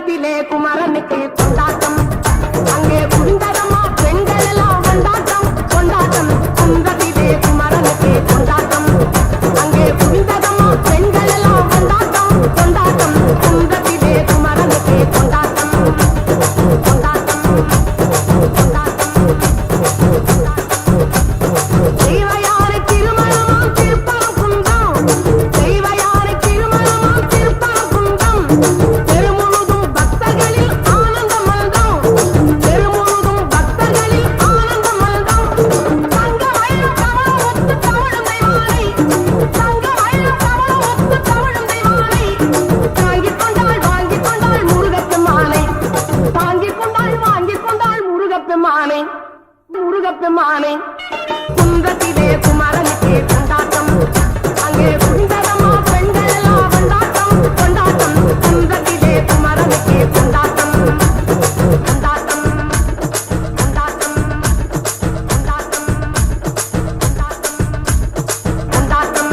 குன்றத்திலே குமரனுக்கு கொண்டாட்டம் அங்கே குவிந்ததம்மா பெண்கள் எல்லாம் கொண்டாட்டம் கொண்டாட்டம் குன்றத்திலே குமரனுக்கு கொண்டாட்டம் அங்கே குவிந்ததம்மா பெண்கள் எல்லாம் கொண்டாட்டம் கொண்டாட்டம் குன்றத்திலே குமரனுக்கு கொண்டாட்டம் கொண்டாட்டம் கொண்டாட்டம் தெய்வயாரை திருமணமாம் திருப்பரங்குன்றம் தெய்வயாரை திருமணமாம் திருப்பரங்குன்றம் தெருமுழுதும் பக்தர்களில் ஆனந்த மல்தம் தெருமுழுதும் பக்தர்களில் ஆனந்த மல்தம் தங்க வயல் கவலம் ஒத்து தவழும் தெய்வானை தங்க வயல் கவலம் ஒத்து தவழும் தெய்வானை தாங்கிக் கொண்டாள் வாங்கிக் கொண்டாள் முருகப்பெருமானை தாங்கிக் கொண்டாள் வாங்கிக் கொண்டாள் முருகப்பெருமானை முருகப்பெருமானை குன்றத்திலே குமரனுக்கே கொண்டாட்டம் அங்கே குவிந்ததம்மா பெண்கள் எல்லாம் கொண்டாட்டம் கொண்டாட்டம் குன்றத்திலே குமரனுக்கே கொண்டாட்டம் கொண்டாட்டம் கொண்டாட்டம் கொண்டாட்டம் கொண்டாட்டம்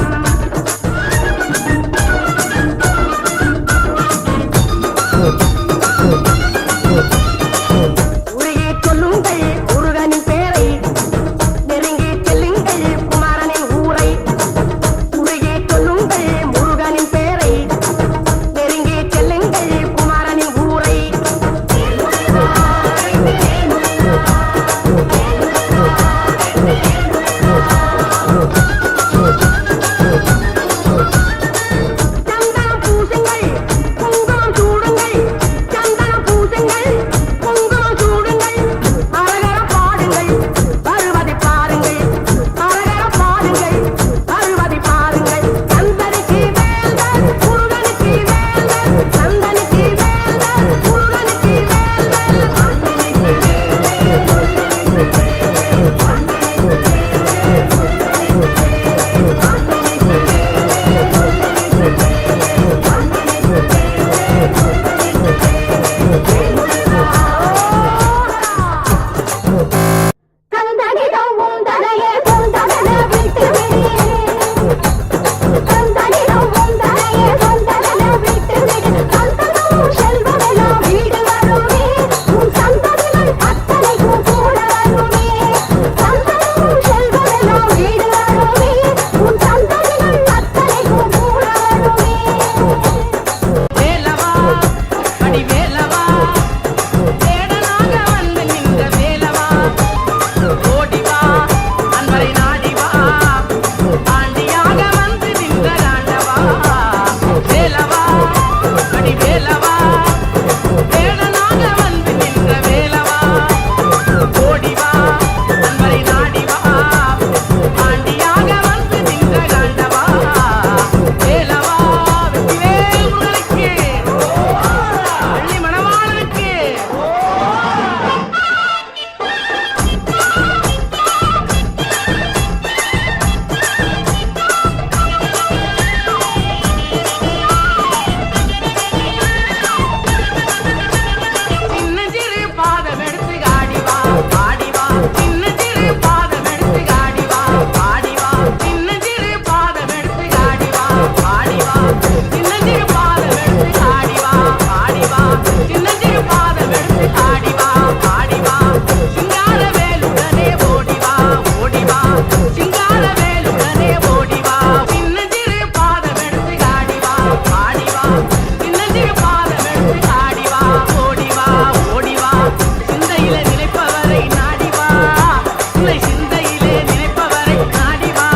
உருகி சொல்லுங்கள் முருகனின் பேரை நெருங்கி செல்லுங்கள் குமரனின் ஊரை உருகி சொல்லுங்கள் முருகனின் பேரை நெருங்கி செல்லுங்கள் குமரனின் ஊரை சந்தனம் பூசுங்கள் குங்குமம் சூடுங்கள் சந்தனம் பூசுங்கள் குங்குமம் சூடுங்கள் அரகர பாடுங்கள் வருவதை பாருங்கள் அரகர பாடுங்கள் வருவதை பாருங்கள் சந்தனுக்கு வேந்தர் முருகனுக்கு வேந்தர் சந்தனுக்கு வேந்தர் முருகனுக்கு கந்தனிடம் உந்தனையே சொந்தனென விட்டுவிடு கந்தனிடம் உந்தனையே சொந்தனென விட்டுவிடு சந்தனமும் செல்வமெல்லாம் வீடு வருமே உன் சந்ததிகள் அத்தனைக்கும் கூட வருமே சந்தனமும் செல்வமெல்லாம் வீடு வருமே உன் சந்ததிகள் அத்தனைக்கும் கூட வருமே வேலவா அடி வேலவா தேடனாக வந்து நின்ற வேலவா ஓடிவா அன்பரை நாடிவா ஆண்டியாக வந்து நின்ற ஆண்டவா வேலவா அடி வேலவா தேடனாக வந்து நின்ற வேலவா ஓடிவா அன்பரை நாடிவா ஆண்டியாக வந்து நின்ற ஆண்டவா வேலவா வெற்றிவேல் முருகனுக்கு வள்ளி மணவாளனுக்கு சின்னஞ்சிறு பாதம் எடுத்து ஆடிவா ஆடிவா சின்னஞ்சிறு பாதம் எடுத்து ஆடிவா ஆடிவா சின்னஞ்சிறு பாதம் எடுத்து ஆடிவா ஆடிவா சின்னஞ்சிறு பாதம் எடுத்து ஆடிவா ஆடிவா சின்னஞ்சிறு பாதம் எடுத்து ஆடிவா ஆடிவா சிங்கார வேலுடனே ஓடிவா ஓடிவா சிங்கார வேலுடனே ஓடிவா சின்னஞ்சிறு பாதம் எடுத்து ஆடிவா ஆடிவா சின்னஞ்சிறு பாதம் எடுத்து ஆடிவா ஓடிவா ஓடிவா சிந்தையில நினைப்பவரை நாடிவா உன்னை சிந்தையிலே நினைப்பவரை நாடிவா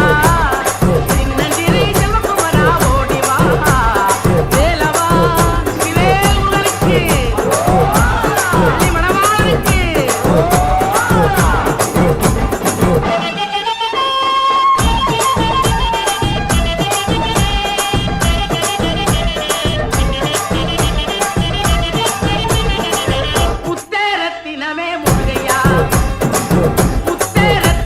சின்னஞ்சிறு செல்வகுமரா ஓடிவா வேலவா சிவேல் முருகனுக்கு வள்ளி மணவாளனுக்கு முத்தேரத்தினமே முருகையா முத்தேரத்தினமே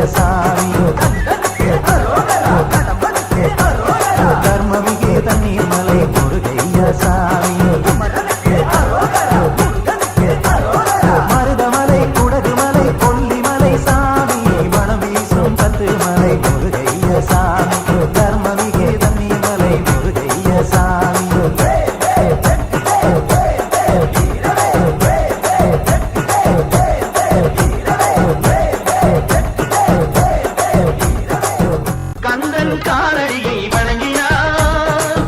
சாமி தர்மமிகு தண்ணீர் மலை முருகையா சாமி மருதமலை குடகுமலை கொல்லிமலை சாமி மனம் வீசும் பத்து மலை முருகையா சாமி தர்மமிகு தண்ணீர் மலை முருகையா சாமி கந்தன் காலடியை வணங்கினார்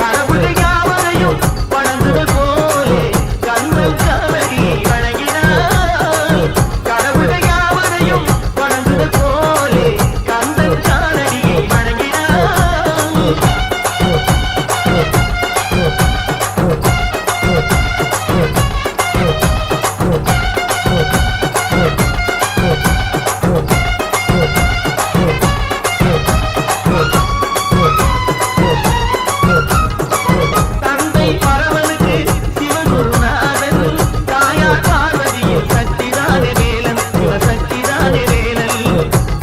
கடவுள் யாவரையும் வணங்குவது போலே கந்தன் காலடியை வணங்கினார் கடவுள் யாவரையும் வணங்குவது போலே கந்தன் காலடியை வணங்கினார் தந்தை பரவனுக்கு சிவகுருநாதன் தாயார் பார்வதியில் சக்திதானே வேலன் சிவசக்திதானே வேலன்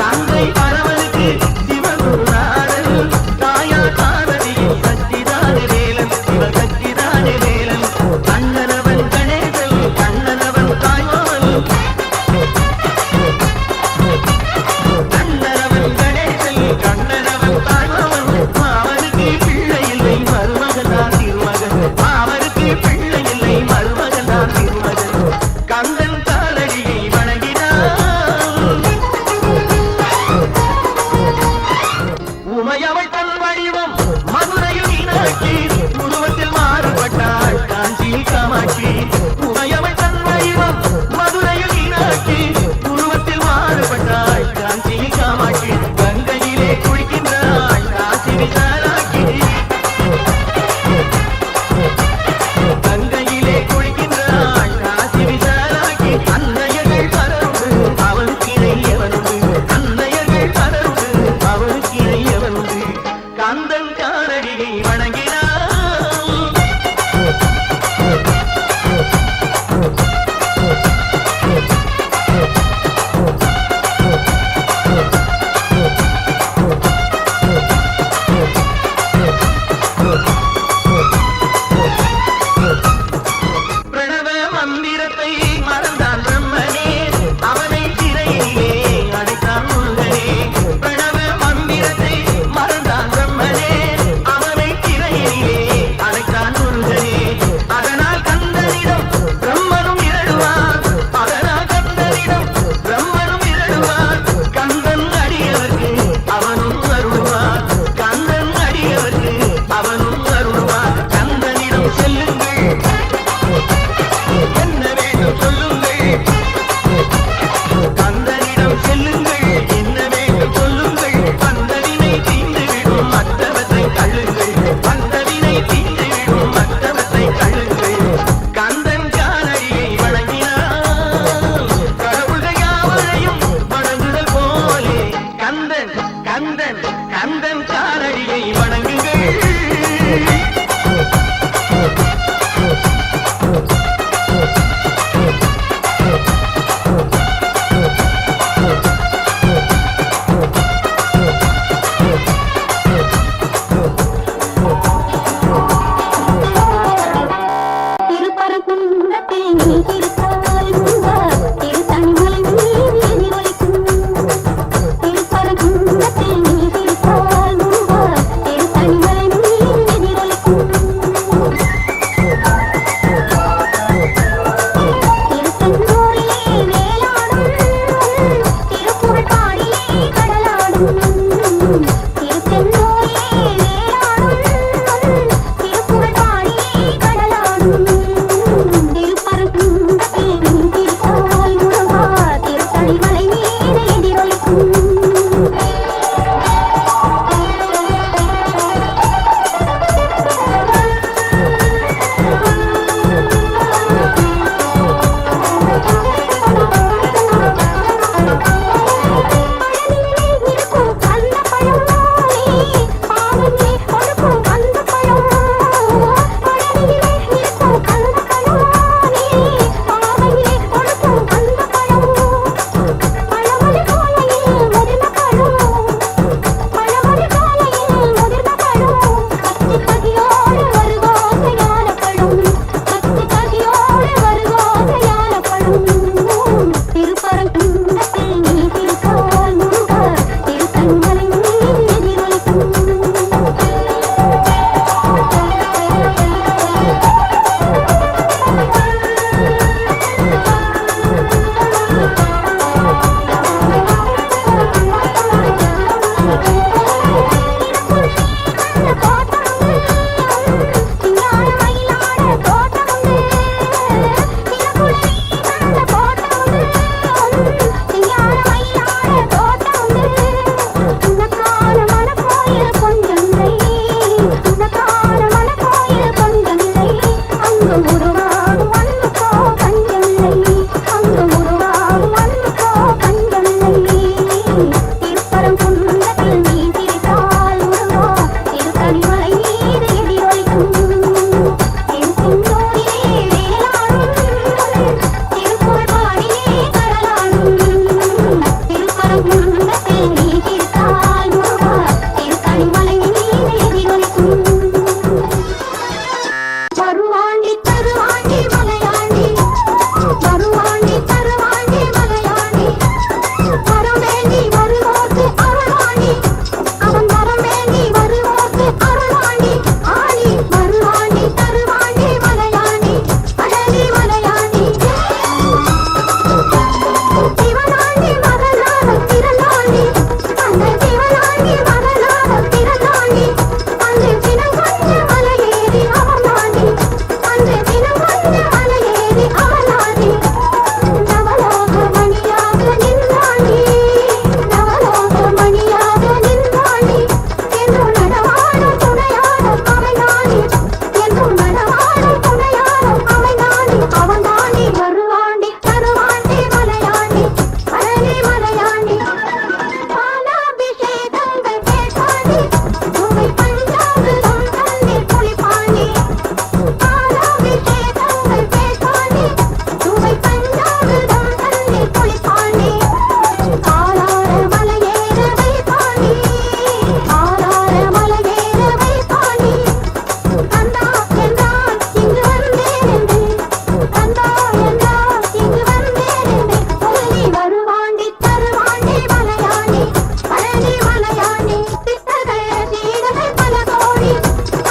தந்தை பரவனுக்கு சிவகுருநாதன் தாயார் பார்வதியில் சக்திதானே வேலன் சிவசக்திதானே வேலன் கண்ணனவன் கணேசன் கண்ணனவன் தாய்மாவன் கண்ணனவன் கணேசன் கண்ணனவன் தாய்மாவன் அவனுக்கு பிள்ளை இல்லை மருமகன் தான் திருமகன் அவருக்கு பிள்ளை இல்லை மருமகன் தான் திருமகன் கந்தன் காலடியை வணங்கினான் உமையவள் தன் வடிவம் மதுரையில் மீனாட்சி உருவத்தில் மாறுபட்டாள் காஞ்சியில் காமாட்சி உமையவள் தன் வடிவம் மதுரையில் மீனாட்சி உருவத்தில் மாறுபட்டாள் காஞ்சியில் காமாட்சி கங்கையிலே குளிக்கின்றாள் காசி விசாலாட்சி கங்கையிலே குளிக்கின்றாள் காசி விசாலாட்சி அன்னையர்கள் பலருண்டு அவனுக்கு இணையவனுண்டு அன்னையர்கள் பலருண்டு அவனுக்கு இணையவனுண்டு கந்தன் காலடியை வணங்கினான் பிரணவ மந்திரத்தை மறந்தான் பிரம்மனே அவனை சிறையிலே அடைத்தான் முருகனே பிரணவ மந்திரத்தை மறந்தான் பிரம்மனே அவனை சிறையிலே அடைத்தான் முருகனே அதனால் கந்தனிடம் பிரம்மனும் இரடுவான் அதனால் கந்தனிடம் பிரம்மனும் இரடுவான் கந்தன் அடியவர்க்கு அவனும் அருள்வான் கந்தன் அடியவர்க்கு அவனும் அருள்வான் கந்தனிடம் செல்லுங்கள் என்ன வேண்டும் சொல்லுங்கள் கந்தனிடம் செல்லுங்கள் என்ன வேண்டும் சொல்லுங்கள் வந்தவினை தீர்ந்துவிடும் மற்றவற்றை தள்ளுங்கள் வந்தவினை தீர்ந்துவிடும் மற்றவற்றை தள்ளுங்கள் கந்தன் காலடியை வணங்கினான் கடவுள்கள் யாவரையும் வணங்குதல் போலே கந்தன் கந்தன் கந்தன் காலடியை வணங்குங்கள் திருப்பரங்குன்றத்தில் நீ திருத்தால் முன்பார் திருத்தணிமலை நீர் எதிரொலிக்கும் திருப்பரங்குன்றத்தில் நீ திருத்தால் முன்பார் திருத்தணிமலை நீர் எதிரொலிக்கும் திருச்செந்தூரிலே வேலாடும் திருப்புகழ் பாடியே கடலாடும் திருச்செந்தூரிலே வேலாடும் திருப்புகழ் பாடியே கடலாடும் திருப்பரங்குன்றத்தில் நீ திருத்தால் முன்பார் திருத்தணிமலை நீர் எதிரொலிக்கும் பழனியிலே இருக்கும் கந்த பழம் நீ தீர்த்தால் முருகா திருத்தணி மலை மீது எதிரொலிக்கும். வருவாண்டி தருவாண்டி மலையாண்டி வருவாண்டி தருவாண்டி மலையாண்டி வரம் வேண்டி வருவோர்க்கு அருள்வாண்டி அவன் வரம் வேண்டி வருவோர்க்கு அருள்வாண்டி ஆடி வருவாண்டி தருவாண்டி மலையாண்டி அழகி மலையாண்டி சிவனாண்டி மகனாக பிறந்தாண்டி அந்த சிவனாண்டி மகனாக பிறந்தாண்டி அன்று தினம் கொஞ்ச மலையேறி அமர்ந்தாண்டி அன்று தினம் கொஞ்ச மலையேறி அமர்ந்தாண்டி நவலோக மணியாக நின்றாண்டி நவலோக மணியாக நின்றாண்டி என்றும் நடவாடும் துணையாடும் அமைந்தாண்டி என்றும் நடவாடும் துணையாடும் அமைந்தாண்டி அவன்தாண்டி வருவாண்டி தருவாண்டி மலையாண்டி அழகி மலையாண்டி பாலாபிஷேகங்கள் கேட்டாண்டி பூவை பஞ்சாமிர்தம் தண்ணீர் குளிப்பாண்டி பாலாபிஷேகங்கள் கேட்டாண்டி பூவை பஞ்சாமிர்தம் தண்ணீர் குளிப்பாண்டி ஆரார மலையேற வைப்பாண்டி ஆரார மலையேற வைப்பாண்டி கந்தா என்றால் இங்கு வந்தேன் என்று கந்தா என்றால் இங்கு வந்தேன் என்று சொல்லி வருவாண்டி தருவாண்டி மலையாண்டி அழகி மலையாண்டி சித்தர்கள் சீடர்கள் பல கோடி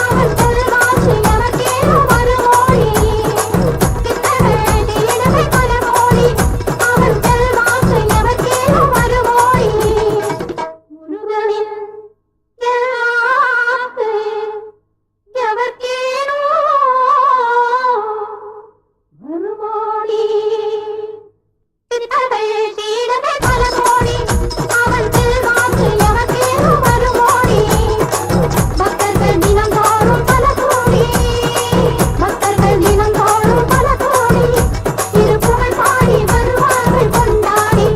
அவன் செல்வாசு எவர்க்கேனும் வருமோடி சித்தர்கள் சீடர்கள் பல கோடி அவன் செல்வாசு எவர்க்கேனும் வருமோடி முருகனின் செல்வாக்கு எவர்க்கேனும் வருமோடி சித்தர்கள் சீடர்கள் பல கோடி அவன் செல்வாக்கு எவர்க்கேனும் வருமோடி பக்தர்கள் தினந்தோறும் பல கோடி பக்தர்கள் தினந்தோறும் பல கோடி திருப்புகழ் பாடி வருவார்கள் கொண்டாடி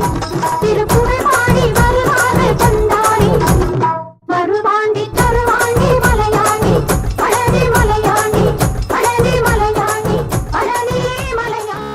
திருப்புகழ் பாடி வருவார்கள் கொண்டாடி வருவாண்டி தருவாண்டி மலையாண்டி அழகி மலையாண்டி அழகி மலையாண்டி அழகி மலையாண்டி